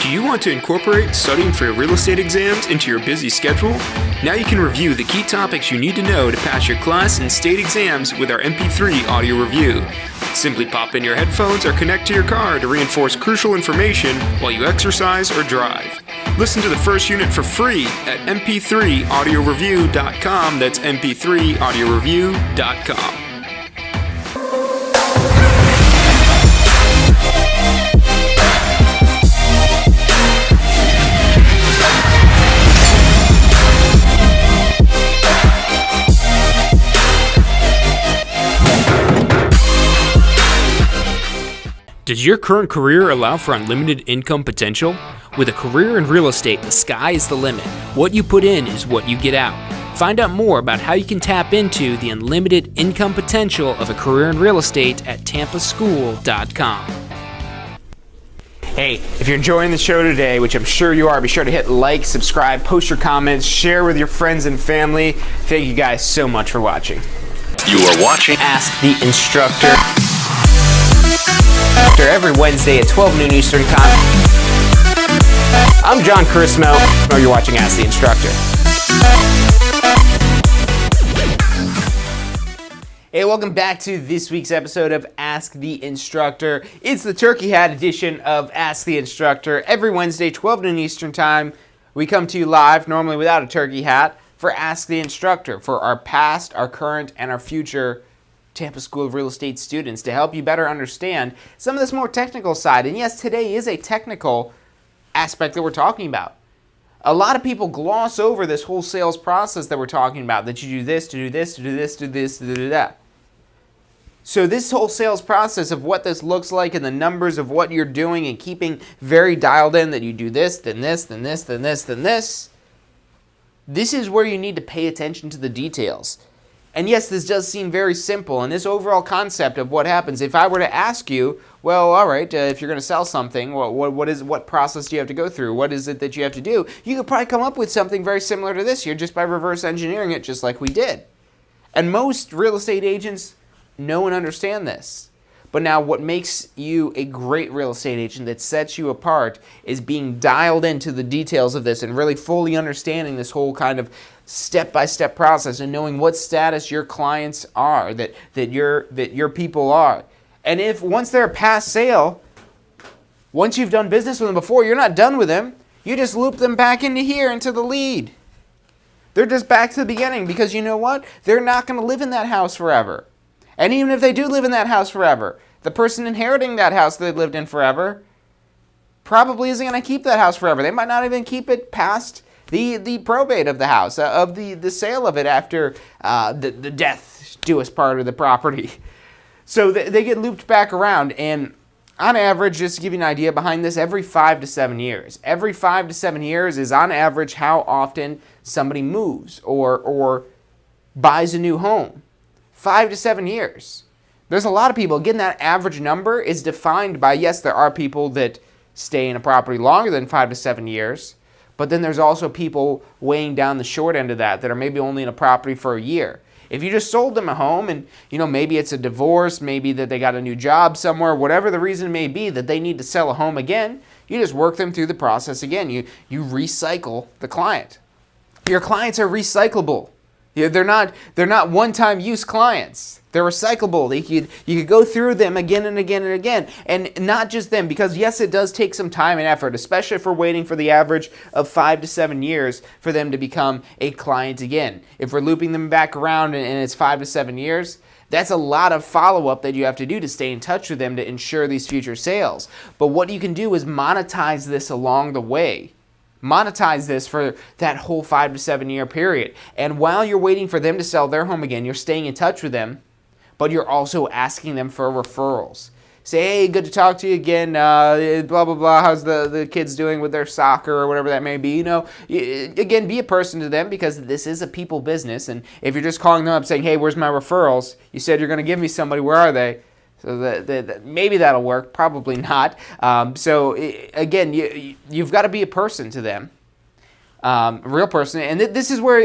Do you want to incorporate studying for your real estate exams into your busy schedule? Now you can review the key topics you need to know to pass your class and state exams with our MP3 audio review. Simply pop in your headphones or connect to your car to reinforce crucial information while you exercise or drive. Listen to the first unit for free at mp3audioreview.com. That's mp3audioreview.com. Does your current career allow for unlimited income potential? With a career in real estate, the sky is the limit. What you put in is what you get out. Find out more about how you can tap into the unlimited income potential of a career in real estate at tampaschool.com. Hey, if you're enjoying the show today, which I'm sure you are, be sure to hit like, subscribe, post your comments, share with your friends and family. Thank you guys so much for watching. You are watching Ask the Instructor. Every Wednesday at 12 noon Eastern Time. I'm John Chrismo. You're watching Ask the Instructor. Hey, welcome back to this week's episode of Ask the Instructor. It's the Turkey Hat edition of Ask the Instructor. Every Wednesday, 12 noon Eastern Time, we come to you live, normally without a turkey hat, for Ask the Instructor, for our past, our current, and our future Tampa School of Real Estate students to help you better understand some of this more technical side. And yes, today is a technical aspect that we're talking about. A lot of people gloss over this whole sales process that we're talking about, that you do this, to do this, to do this, to do this, to do that. So this whole sales process of what this looks like and the numbers of what you're doing and keeping very dialed in that you do this, then this, then this, then this, then this. This is where you need to pay attention to the details. And yes, this does seem very simple, and this overall concept of what happens, if I were to ask you, well, all right, if you're going to sell something, what process do you have to go through? What is it that you have to do? You could probably come up with something very similar to this here just by reverse engineering it just like we did. And most real estate agents know and understand this. But now what makes you a great real estate agent that sets you apart is being dialed into the details of this and really fully understanding this whole kind of step-by-step process and knowing what status your clients are, that your people are. And if once they're past sale, once you've done business with them before, you're not done with them. You just loop them back into here, into the lead. They're just back to the beginning because you know what? They're not going to live in that house forever. And even if they do live in that house forever, the person inheriting that house that they lived in forever probably isn't going to keep that house forever. They might not even keep it past the probate of the house, of the sale of it after the death do us part of the property. So they get looped back around, and on average, just to give you an idea behind this, every 5 to 7 years. Every 5 to 7 years is on average how often somebody moves or buys a new home. 5 to 7 years. There's a lot of people. Again, that average number is defined by, yes, there are people that stay in a property longer than 5 to 7 years, but then there's also people weighing down the short end of that are maybe only in a property for a year. If you just sold them a home and, maybe it's a divorce, maybe that they got a new job somewhere, whatever the reason may be that they need to sell a home again, you just work them through the process again. You recycle the client. Your clients are recyclable. Yeah, they're not one-time use clients. They're recyclable. You could go through them again and again and again. And not just them, because yes, it does take some time and effort, especially if we're waiting for the average of 5 to 7 years for them to become a client again. If we're looping them back around and it's 5 to 7 years, that's a lot of follow-up that you have to do to stay in touch with them to ensure these future sales. But what you can do is monetize this along the way. Monetize this for that whole 5 to 7 year period. And while you're waiting for them to sell their home again, you're staying in touch with them, but you're also asking them for referrals. Say, hey, good to talk to you again, blah, blah, blah, how's the kids doing with their soccer or whatever that may be. Again, be a person to them, because this is a people business. And if you're just calling them up saying, hey, where's my referrals? You said you're going to give me somebody, where are they? So that maybe that'll work, probably not. Again, you've got to be a person to them, a real person, and this is where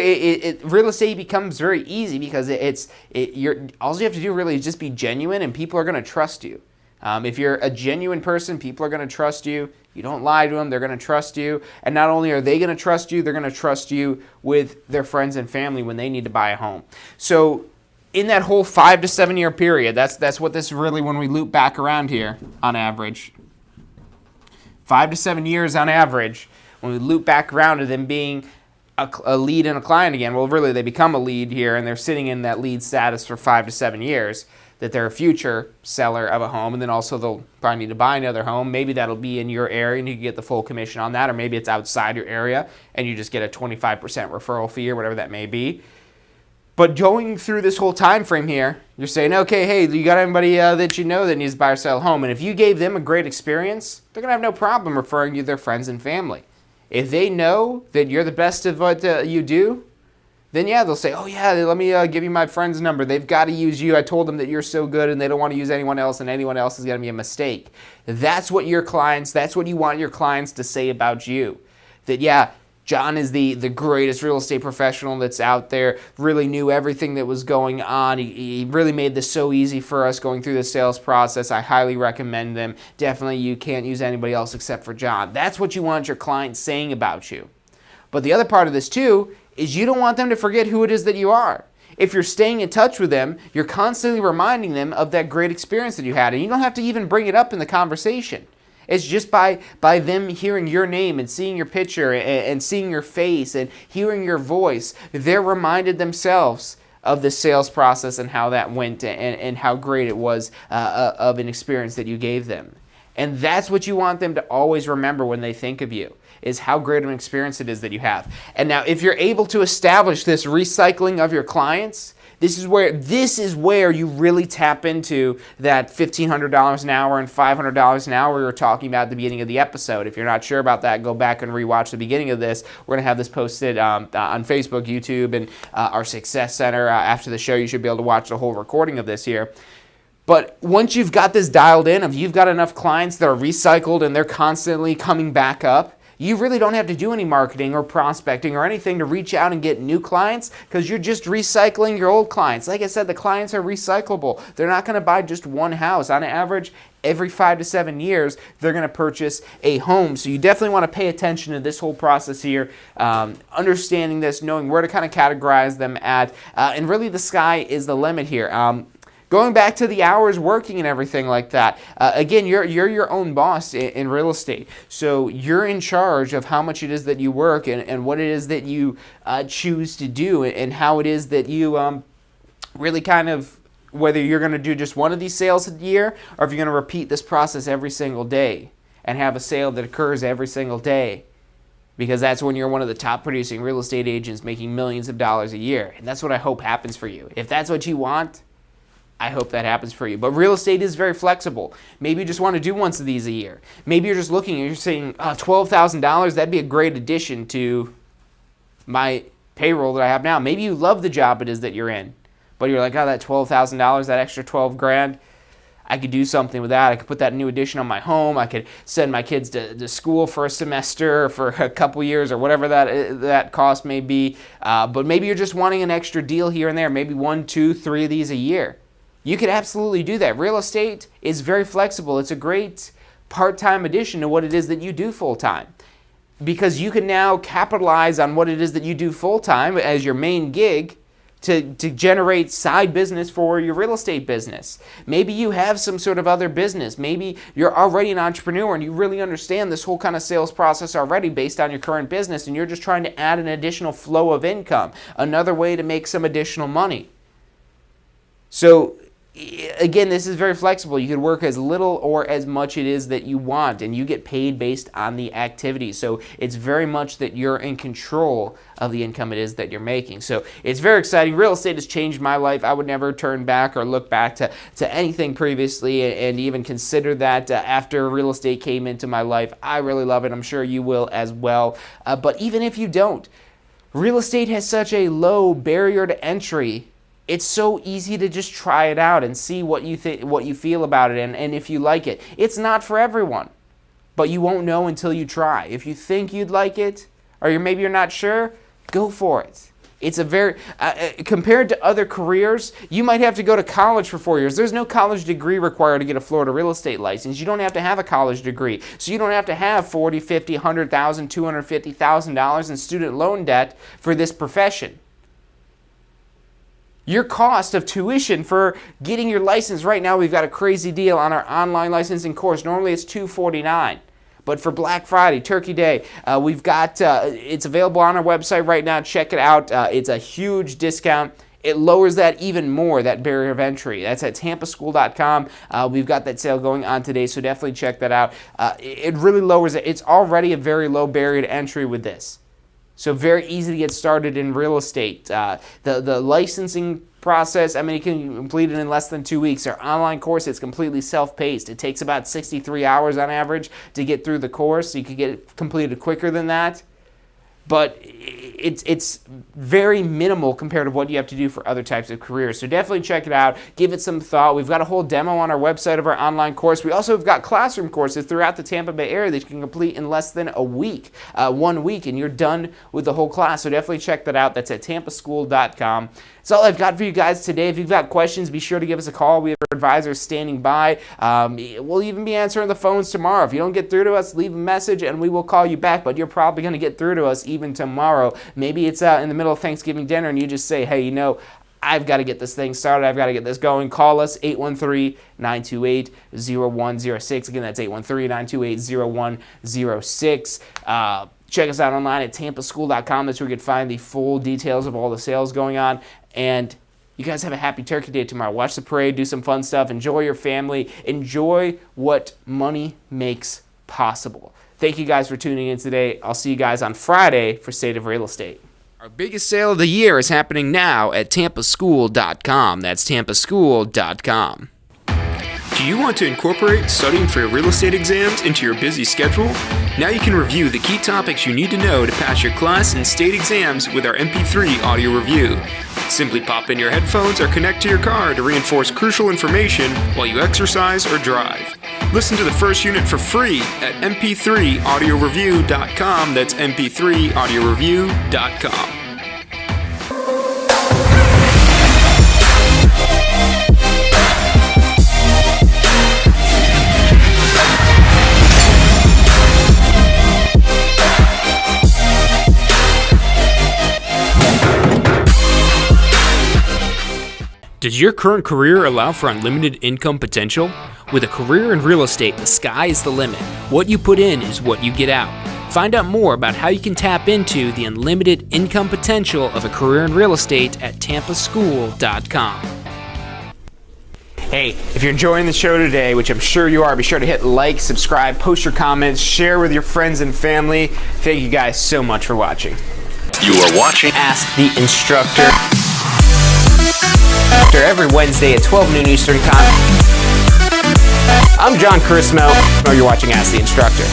real estate becomes very easy, because all you have to do really is just be genuine, and people are going to trust you. If you're a genuine person, people are going to trust you. You don't lie to them, they're going to trust you. And not only are they going to trust you, they're going to trust you with their friends and family when they need to buy a home. So in that whole 5 to 7 year period, that's what this really, when we loop back around here, on average, 5 to 7 years on average, when we loop back around to them being a lead and a client again, well, really they become a lead here, and they're sitting in that lead status for 5 to 7 years, that they're a future seller of a home, and then also they'll probably need to buy another home. Maybe that'll be in your area and you can get the full commission on that, or maybe it's outside your area and you just get a 25% referral fee or whatever that may be. But going through this whole time frame here, you're saying, okay, hey, you got anybody that you know that needs to buy or sell a home? And if you gave them a great experience, they're going to have no problem referring you to their friends and family. If they know that you're the best of what you do, then yeah, they'll say, oh yeah, let me give you my friend's number. They've got to use you. I told them that you're so good, and they don't want to use anyone else, and anyone else is going to be a mistake. That's what you want your clients to say about you. That yeah, John is the greatest real estate professional that's out there, really knew everything that was going on. He really made this so easy for us going through the sales process. I highly recommend them. Definitely you can't use anybody else except for John. That's what you want your clients saying about you. But the other part of this too is you don't want them to forget who it is that you are. If you're staying in touch with them, you're constantly reminding them of that great experience that you had. And you don't have to even bring it up in the conversation. It's just by them hearing your name and seeing your picture and seeing your face and hearing your voice, they're reminded themselves of the sales process and how that went and how great it was of an experience that you gave them. And that's what you want them to always remember when they think of you, is how great of an experience it is that you have. And now if you're able to establish this recycling of your clients, this is where you really tap into that $1,500 an hour and $500 an hour we were talking about at the beginning of the episode. If you're not sure about that, go back and rewatch the beginning of this. We're going to have this posted on Facebook, YouTube, and our Success Center. After the show, you should be able to watch the whole recording of this here. But once you've got this dialed in, if you've got enough clients that are recycled and they're constantly coming back up, you really don't have to do any marketing or prospecting or anything to reach out and get new clients, because you're just recycling your old clients. Like I said, the clients are recyclable. They're not going to buy just one house. On average, every 5 to 7 years, they're going to purchase a home. So you definitely want to pay attention to this whole process here, understanding this, knowing where to kind of categorize them at. And really the sky is the limit here. Going back to the hours working and everything like that, again, you're your own boss in real estate. So you're in charge of how much it is that you work and what it is that you choose to do, and how it is that you really kind of, whether you're going to do just one of these sales a year, or if you're going to repeat this process every single day and have a sale that occurs every single day. Because that's when you're one of the top producing real estate agents making millions of dollars a year. And that's what I hope happens for you. If that's what you want, I hope that happens for you. But real estate is very flexible. Maybe you just want to do once of these a year. Maybe you're just looking and you're saying, $12,000, that'd be a great addition to my payroll that I have now. Maybe you love the job it is that you're in, but you're like, that $12,000, that extra 12 grand, I could do something with that. I could put that new addition on my home. I could send my kids to school for a semester, for a couple years, or whatever that cost may be. But maybe you're just wanting an extra deal here and there, maybe 1, 2, 3 of these a year. You could absolutely do that. Real estate is very flexible. It's a great part-time addition to what it is that you do full-time, because you can now capitalize on what it is that you do full-time as your main gig, to generate side business for your real estate business. Maybe you have some sort of other business. Maybe you're already an entrepreneur and you really understand this whole kind of sales process already based on your current business, and you're just trying to add an additional flow of income, another way to make some additional money. So again, this is very flexible. You can work as little or as much it is that you want, and you get paid based on the activity. So it's very much that you're in control of the income it is that you're making. So it's very exciting. Real estate has changed my life. I would never turn back or look back to anything previously and even consider that after real estate came into my life. I really love it. I'm sure you will as well. But even if you don't, real estate has such a low barrier to entry. It's so easy to just try it out and see what you think, what you feel about it, and if you like it. It's not for everyone, but you won't know until you try. If you think you'd like it, or maybe you're not sure, go for it. It's a very, compared to other careers, you might have to go to college for 4 years. There's no college degree required to get a Florida real estate license. You don't have to have a college degree. So you don't have to have $40,000, $50,000, $100,000, $250,000 in student loan debt for this profession. Your cost of tuition for getting your license right now, we've got a crazy deal on our online licensing course. Normally it's $249, but for Black Friday, Turkey Day, we've got it's available on our website right now. Check it out. It's a huge discount. It lowers that even more, that barrier of entry. That's at tampaschool.com. We've got that sale going on today, so definitely check that out. It really lowers it. It's already a very low barrier to entry with this. So very easy to get started in real estate. The licensing process, I mean, you can complete it in less than 2 weeks. Our online course is completely self-paced. It takes about 63 hours on average to get through the course. You could get it completed quicker than that. But it's very minimal compared to what you have to do for other types of careers. So definitely check it out. Give it some thought. We've got a whole demo on our website of our online course. We also have got classroom courses throughout the Tampa Bay area that you can complete in less than a week, 1 week, and you're done with the whole class. So definitely check that out. That's at tampaschool.com. That's all I've got for you guys today. If you've got questions, be sure to give us a call. We have our advisors standing by. We'll even be answering the phones tomorrow. If you don't get through to us, leave a message and we will call you back. But you're probably going to get through to us even tomorrow. Maybe it's in the middle of Thanksgiving dinner and you just say, hey, you know, I've got to get this thing started. I've got to get this going. Call us, 813-928-0106. Again, that's 813-928-0106. Check us out online at tampaschool.com. That's where you can find the full details of all the sales going on. And you guys have a happy Turkey Day tomorrow. Watch the parade, do some fun stuff, enjoy your family, enjoy what money makes possible. Thank you guys for tuning in today. I'll see you guys on Friday for State of Real Estate. Our biggest sale of the year is happening now at tampaschool.com. That's tampaschool.com. Do you want to incorporate studying for your real estate exams into your busy schedule? Now you can review the key topics you need to know to pass your class and state exams with our MP3 audio review. Simply pop in your headphones or connect to your car to reinforce crucial information while you exercise or drive. Listen to the first unit for free at mp3audioreview.com. That's mp3audioreview.com. Does your current career allow for unlimited income potential? With a career in real estate, the sky is the limit. What you put in is what you get out. Find out more about how you can tap into the unlimited income potential of a career in real estate at tampaschool.com. Hey, if you're enjoying the show today, which I'm sure you are, be sure to hit like, subscribe, post your comments, share with your friends and family. Thank you guys so much for watching. You are watching Ask the Instructor. Every Wednesday at 12 noon Eastern Time. I'm John Chrismo. You're watching Ask the Instructor.